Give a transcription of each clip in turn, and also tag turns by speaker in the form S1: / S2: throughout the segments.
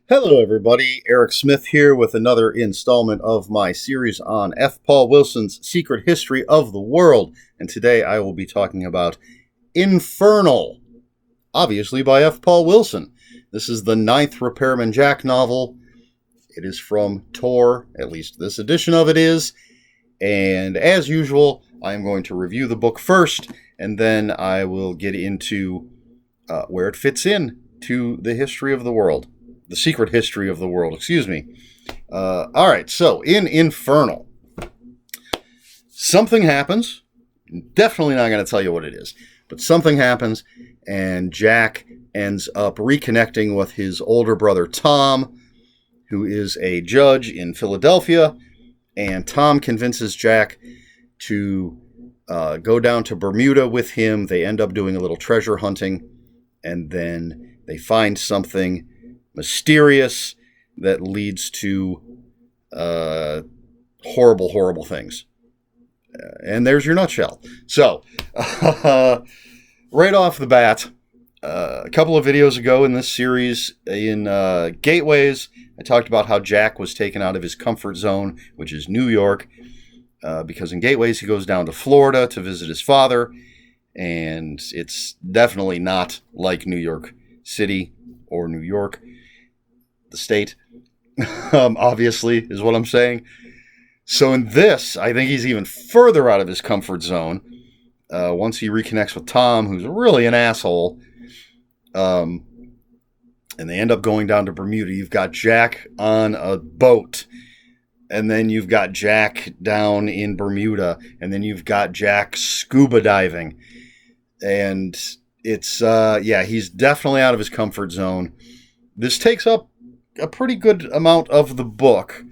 S1: Hello, everybody. Eric Smith here with another installment of my series on F. Paul Wilson's Secret History of the World. And today I will be talking about Infernal, obviously by F. Paul Wilson. This is the 9th Repairman Jack novel. It is from Tor, at least this edition of it is. And as usual, I am going to review the book first, and then I will get into where it fits in to the history of the world. The secret history of the world, excuse me. All right, so in Infernal, something happens. Definitely not going to tell you what it is, but something happens, and Jack ends up reconnecting with his older brother Tom, who is a judge in Philadelphia, and Tom convinces Jack to go down to Bermuda with him. They end up doing a little treasure hunting, and then they find something mysterious that leads to horrible, horrible things. And there's your nutshell. So, right off the bat, a couple of videos ago in this series, in Gateways, I talked about how Jack was taken out of his comfort zone, which is New York, because in Gateways he goes down to Florida to visit his father, and it's definitely not like New York City or New York. The state, obviously, is what I'm saying. So in this, I think he's even further out of his comfort zone once he reconnects with Tom, who's really an asshole. And they end up going down to Bermuda. You've got Jack on a boat, and then you've got Jack down in Bermuda, and then you've got Jack scuba diving. And it's, he's definitely out of his comfort zone. This takes up a pretty good amount of the book.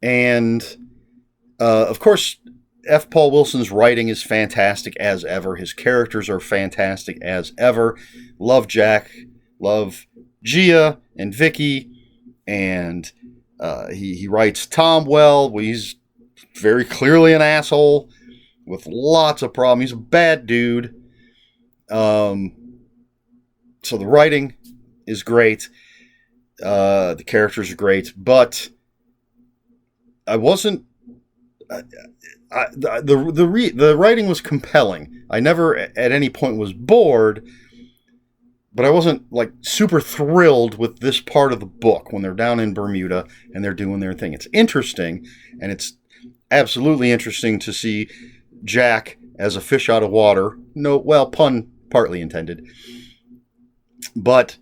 S1: And, of course, F. Paul Wilson's writing is fantastic as ever. His characters are fantastic as ever. Love Jack, love Gia and Vicky, and he writes Tom well. He's very clearly an asshole with lots of problems. He's a bad dude. So the writing is great. The characters are great, but I wasn't. The writing was compelling. I never at any point was bored, but I wasn't like super thrilled with this part of the book when they're down in Bermuda and they're doing their thing. It's interesting, and it's absolutely interesting to see Jack as a fish out of water. No, well, pun partly intended, but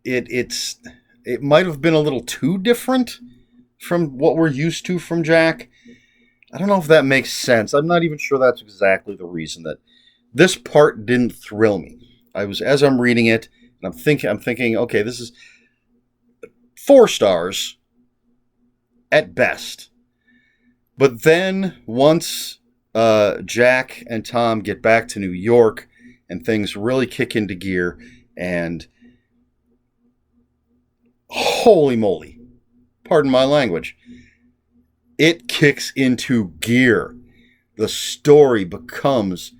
S1: it might have been a little too different from what we're used to from Jack. I don't know if that makes sense. I'm not even sure that's exactly the reason that this part didn't thrill me. As I'm reading it, and I'm thinking, okay, this is 4 stars at best. But then once Jack and Tom get back to New York and things really kick into gear, and holy moly, pardon my language, it kicks into gear. The story becomes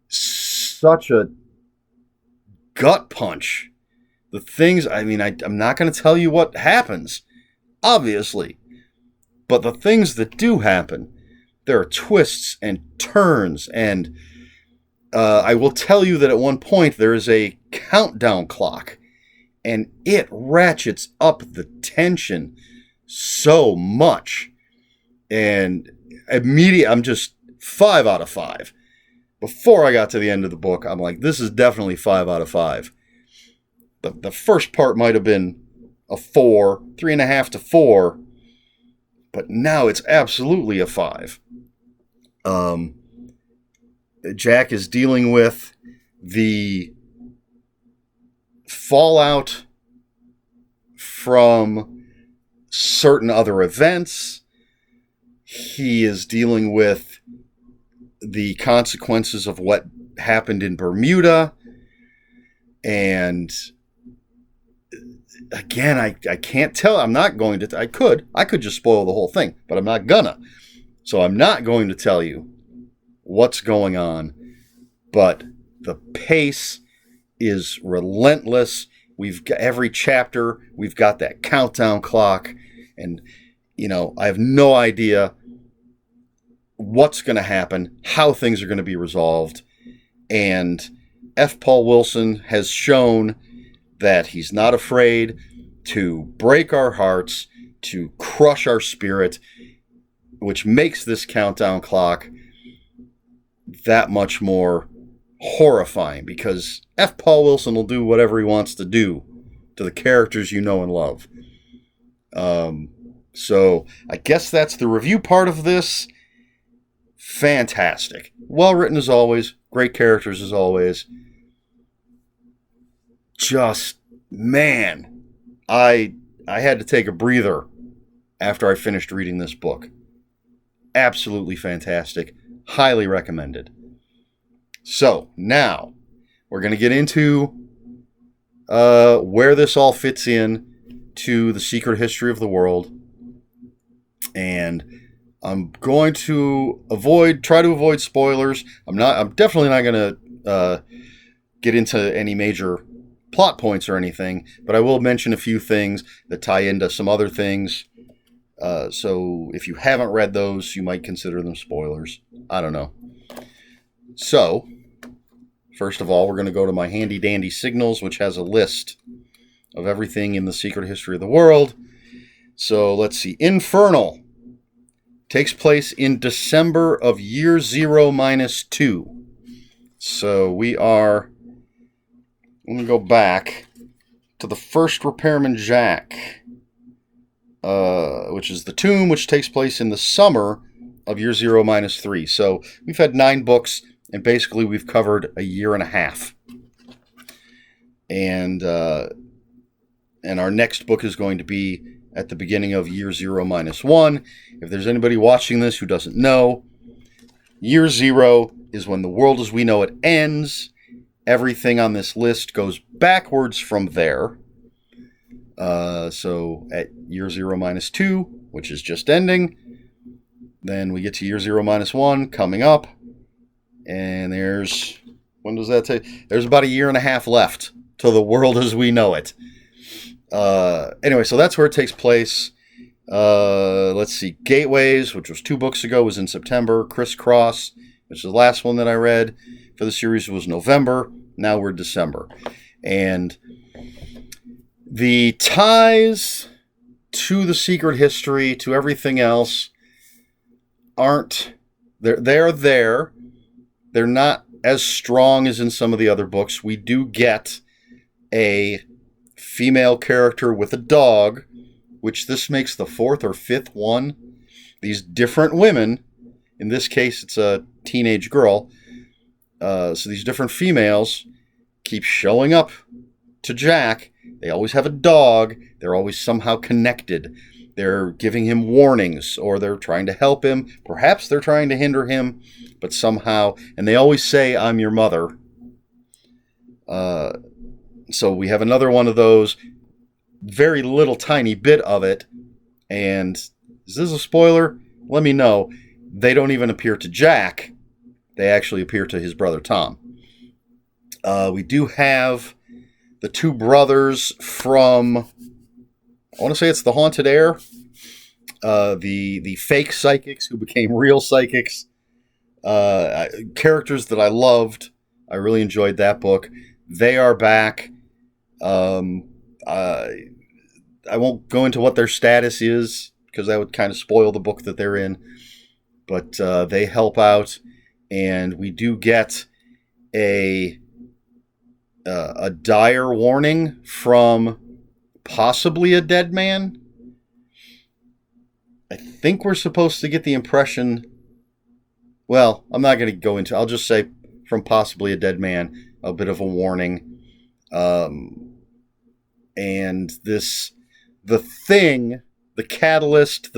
S1: such a gut punch. The things, I'm not going to tell you what happens, obviously, but the things that do happen, there are twists and turns, and I will tell you that at one point there is a countdown clock, and it ratchets up the tension so much. And immediately, I'm just 5 out of 5. Before I got to the end of the book, I'm like, this is definitely 5 out of 5. The first part might have been a 4, 3.5 to 4, but now it's absolutely a 5. Jack is dealing with the fallout from certain other events. He is dealing with the consequences of what happened in Bermuda. And again, I can't tell. I'm not going to. I could just spoil the whole thing, but I'm not gonna. So I'm not going to tell you what's going on. But the pace is relentless. We've got every chapter, we've got that countdown clock, and I have no idea what's going to happen, how things are going to be resolved. And F. Paul Wilson has shown that he's not afraid to break our hearts, to crush our spirit, which makes this countdown clock that much more horrifying, because F. Paul Wilson will do whatever he wants to do to the characters you know and love. So I guess that's the review part of this. Fantastic. Well written as always. Great characters as always. Just, man, I had to take a breather after I finished reading this book. Absolutely fantastic. Highly recommended. So, now, we're going to get into where this all fits in to the secret history of the world. And I'm going to try to avoid spoilers. I'm definitely not going to get into any major plot points or anything, but I will mention a few things that tie into some other things. So if you haven't read those, you might consider them spoilers. I don't know. So, first of all, we're going to go to my handy dandy signals, which has a list of everything in the secret history of the world. So let's see. Infernal takes place in December of year 0 minus 2. So we are... I'm going to go back to the first Repairman Jack, which is the tomb, which takes place in the summer of year 0 minus 3. So we've had 9 books, and basically we've covered a year and a half. And our next book is going to be at the beginning of year 0 minus 1. If there's anybody watching this who doesn't know, year 0 is when the world as we know it ends. Everything on this list goes backwards from there. So at year 0 minus 2, which is just ending, then we get to year 0 minus 1 coming up. And when does that take? There's about a year and a half left to the world as we know it. Anyway, so that's where it takes place. Let's see. Gateways, which was 2 books ago, was in September. Crisscross, which is the last one that I read for the series, was November. Now we're December. And the ties to the secret history, to everything else, aren't... They're there. They're not as strong as in some of the other books. We do get a female character with a dog, which this makes the 4th or 5th one. These different women, in this case it's a teenage girl, so these different females keep showing up to Jack. They always have a dog. They're always somehow connected. They're giving him warnings, or they're trying to help him. Perhaps they're trying to hinder him, but somehow, and they always say, "I'm your mother." So we have another one of those, very little tiny bit of it. And is this a spoiler? Let me know. They don't even appear to Jack. They actually appear to his brother Tom. We do have the 2 brothers from, I want to say it's The Haunted Air. The fake psychics who became real psychics. Characters that I loved. I really enjoyed that book. They are back. I won't go into what their status is, because that would kind of spoil the book that they're in. But they help out, and we do get a dire warning from possibly a dead man. I think we're supposed to get the impression... Well, I'm not going to go into... I'll just say from possibly a dead man, a bit of a warning. And the thing, the catalyst,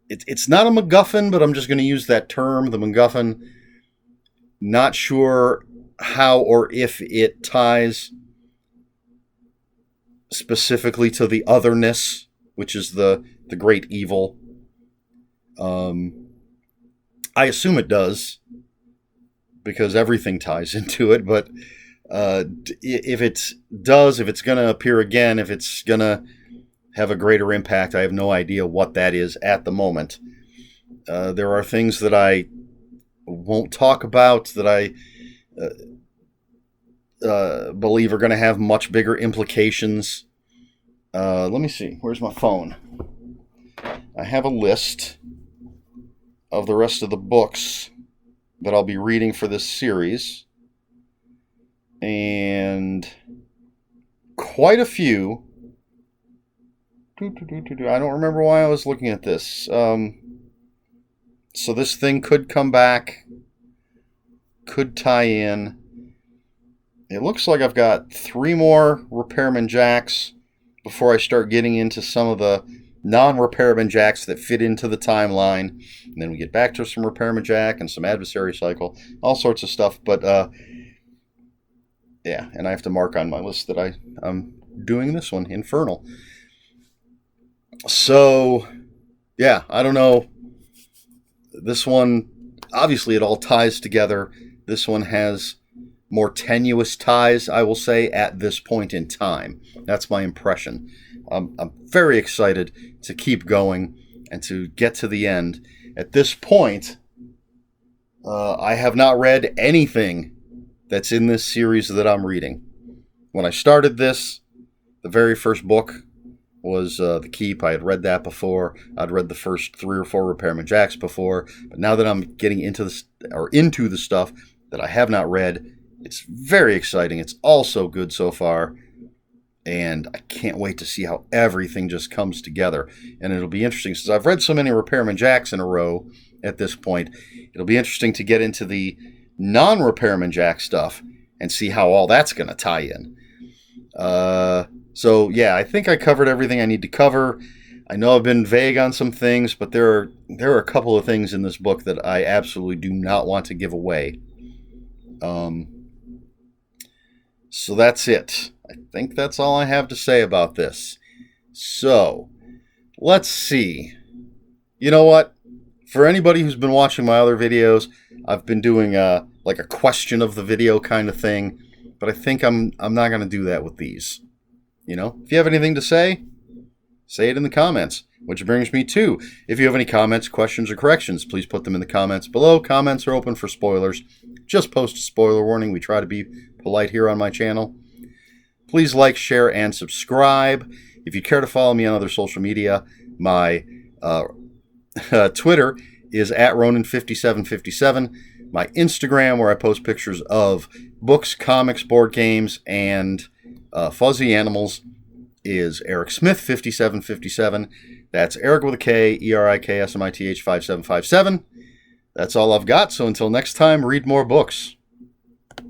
S1: it's not a MacGuffin, but I'm just going to use that term, the MacGuffin. Not sure how or if it ties specifically to the otherness, which is the great evil. I assume it does, because everything ties into it, but If it does, if it's going to appear again, if it's going to have a greater impact, I have no idea what that is at the moment. There are things that I won't talk about that I believe are going to have much bigger implications. Let me see. Where's my phone? I have a list of the rest of the books that I'll be reading for this series. And quite a few. I don't remember why I was looking at this. So this thing could come back, could tie in. It looks like I've got 3 more Repairman Jacks before I start getting into some of the non-Repairman Jacks that fit into the timeline. And then we get back to some Repairman Jack and some Adversary Cycle, all sorts of stuff. But yeah, and I have to mark on my list that I'm doing this one, Infernal. So, yeah, I don't know. This one, obviously it all ties together. This one has more tenuous ties, I will say, at this point in time. That's my impression. I'm very excited to keep going and to get to the end. At this point, I have not read anything that's in this series that I'm reading. When I started this, the very first book was The Keep. I had read that before. I'd read the first 3 or 4 Repairman Jacks before. But now that I'm getting into the stuff that I have not read, it's very exciting. It's all so good so far. And I can't wait to see how everything just comes together. And it'll be interesting, since I've read so many Repairman Jacks in a row at this point, it'll be interesting to get into the non-Repairman Jack stuff and see how all that's going to tie in. So, yeah, I think I covered everything I need to cover. I know I've been vague on some things, but there are a couple of things in this book that I absolutely do not want to give away. So that's it. I think that's all I have to say about this. So, let's see. You know what? For anybody who's been watching my other videos, I've been doing like a question of the video kind of thing, but I think I'm not going to do that with these. You know, if you have anything to say it in the comments. Which brings me to, if you have any comments, questions, or corrections, please put them in the comments below. Comments are open for spoilers. Just post a spoiler warning. We try to be polite here on my channel. Please like, share, and subscribe. If you care to follow me on other social media, my Twitter is @Ronin5757. My Instagram, where I post pictures of books, comics, board games, and fuzzy animals, is Eric Smith 5757. That's Eric with a K, ERIKSMITH 5757. That's all I've got. So until next time, read more books.